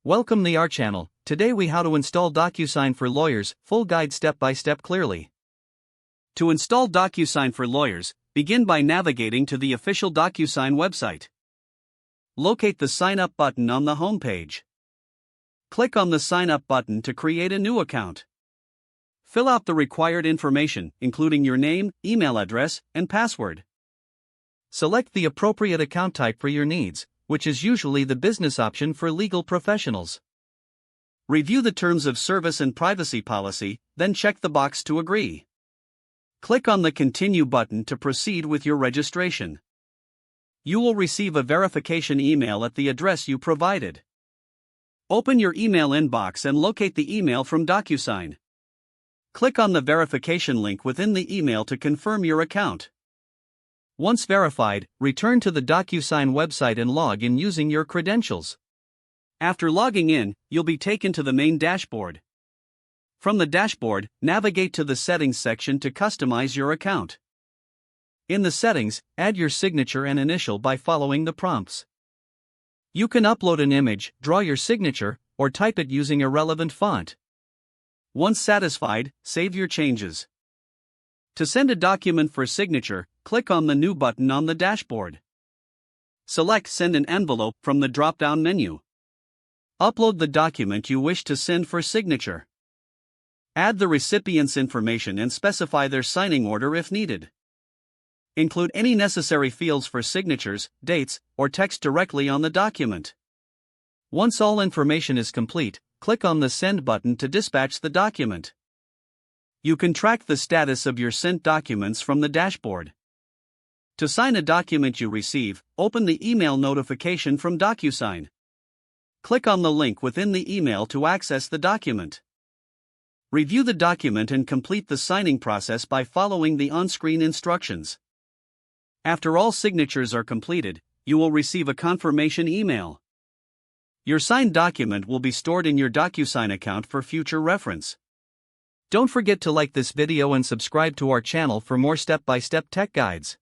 Welcome to our channel. Today we how to install DocuSign for Lawyers, full guide step by step clearly. To install DocuSign for Lawyers, begin by navigating to the official DocuSign website. Locate the Sign Up button on the home page. Click on the Sign Up button to create a new account. Fill out the required information, including your name, email address, and password. Select the appropriate account type for your needs, which is usually the business option for legal professionals. Review the terms of service and privacy policy, then check the box to agree. Click on the Continue button to proceed with your registration. You will receive a verification email at the address you provided. Open your email inbox and locate the email from DocuSign. Click on the verification link within the email to confirm your account. Once verified, return to the DocuSign website and log in using your credentials. After logging in, you'll be taken to the main dashboard. From the dashboard, navigate to the Settings section to customize your account. In the settings, add your signature and initial by following the prompts. You can upload an image, draw your signature, or type it using a relevant font. Once satisfied, save your changes. To send a document for signature, click on the New button on the dashboard. Select Send an envelope from the drop-down menu. Upload the document you wish to send for signature. Add the recipient's information and specify their signing order if needed. Include any necessary fields for signatures, dates, or text directly on the document. Once all information is complete, click on the Send button to dispatch the document. You can track the status of your sent documents from the dashboard. To sign a document you receive, open the email notification from DocuSign. Click on the link within the email to access the document. Review the document and complete the signing process by following the on-screen instructions. After all signatures are completed, you will receive a confirmation email. Your signed document will be stored in your DocuSign account for future reference. Don't forget to like this video and subscribe to our channel for more step-by-step tech guides.